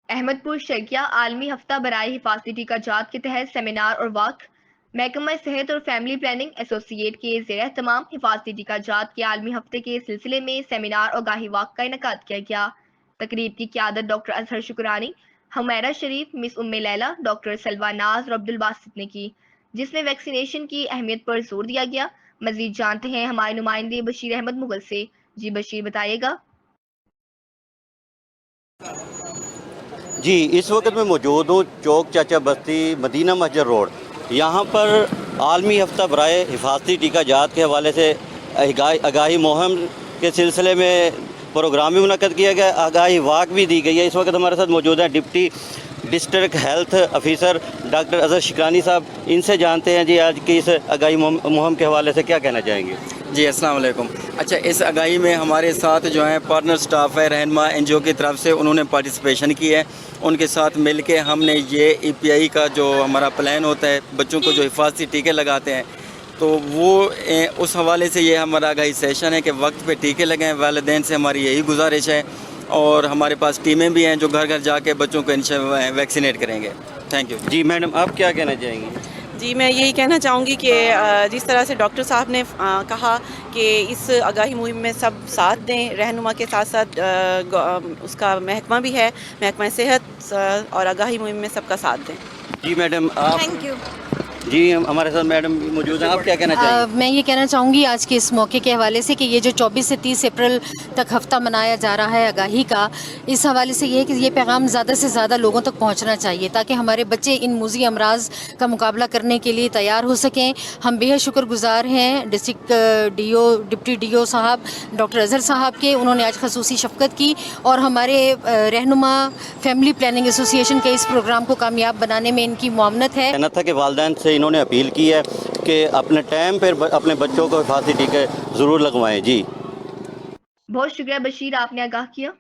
احمد پور شرقیہ عالمی ہفتہ برائے حفاظتی ٹیکہ جات کے تحت سیمینار اور واک محکمہ صحت اور فیملی پلاننگ ایسوسی ایٹ کے زیر اہتمام حفاظتی ٹیکہ جات کے عالمی ہفتے کے سلسلے میں سیمینار اور گاہی واک کا انعقاد کیا گیا۔ تقریب کی قیادت ڈاکٹر اظہر شکرانی، حمیرہ شریف، مس ام لیلہ، ڈاکٹر سلوہ ناز اور عبدالباسط نے کی، جس میں ویکسینیشن کی اہمیت پر زور دیا گیا۔ مزید جانتے ہیں ہمارے نمائندے بشیر احمد مغل سے۔ جی بشیر، بتائیے گا۔ جی، اس وقت میں موجود ہوں چوک چاچا بستی مدینہ مسجد روڈ۔ یہاں پر عالمی ہفتہ برائے حفاظتی ٹیکہ جات کے حوالے سے آگاہی مہم کے سلسلے میں پروگرام بھی منعقد کیا گیا، آگاہی واک بھی دی گئی ہے۔ اس وقت ہمارے ساتھ موجود ہیں deputy district health officer doctor Azhar Shakrani صاحب۔ ان سے جانتے ہیں جی آج کی اس آگاہی مہم کے حوالے سے کیا کہنا چاہیں گے؟ جی السلام علیکم۔ اچھا، اس آگاہی میں ہمارے ساتھ جو ہیں پارٹنر سٹاف ہے، رہنما این جی او کی طرف سے، انہوں نے پارٹیسپیشن کی ہے۔ ان کے ساتھ مل کے ہم نے یہ ای پی آئی کا جو ہمارا پلان ہوتا ہے بچوں کو جو حفاظتی ٹیکے لگاتے ہیں، تو وہ اس حوالے سے یہ ہمارا آگاہی سیشن ہے کہ وقت پہ ٹیکے لگائیں۔ والدین سے ہماری یہی گزارش ہے، اور ہمارے پاس ٹیمیں بھی ہیں جو گھر گھر جا کے بچوں کو ویکسینیٹ کریں گے۔ Thank you. جی میڈم، آپ کیا کہنا چاہیں گے؟ جی، میں یہی کہنا چاہوں گی کہ جس طرح سے ڈاکٹر صاحب نے کہا کہ اس آگاہی مہم میں سب ساتھ دیں، رہنما کے ساتھ ساتھ اس کا محکمہ بھی ہے، محکمہ صحت، اور آگاہی مہم میں سب کا ساتھ دیں۔ جی میڈم، آپ؟ Thank you. جی، ہمارے ساتھ میڈم موجود ہیں، آپ کیا کہنا چاہیں گے؟ میں یہ کہنا چاہوں گی آج کے اس موقع کے حوالے سے کہ یہ جو 24 سے 30 اپریل تک ہفتہ منایا جا رہا ہے آگاہی کا، اس حوالے سے یہ ہے کہ یہ پیغام زیادہ سے زیادہ لوگوں تک پہنچنا چاہیے تاکہ ہمارے بچے ان موذی امراض کا مقابلہ کرنے کے لیے تیار ہو سکیں۔ ہم بے حد شکر گزار ہیں ڈسٹرکٹ ڈپٹی ڈی او صاحب ڈاکٹر اظہر صاحب کے، انہوں نے آج خصوصی شفقت کی اور ہمارے رہنما فیملی پلاننگ ایسوسی ایشن کے اس پروگرام کو کامیاب بنانے میں ان کی معاونت ہے۔ کہنا تھا کہ والدین سے انہوں نے اپیل کی ہے کہ اپنے ٹائم پر اپنے بچوں کو حفاظتی ٹیکے ضرور لگوائیں۔ جی بہت شکریہ بشیر، آپ نے آگاہ کیا۔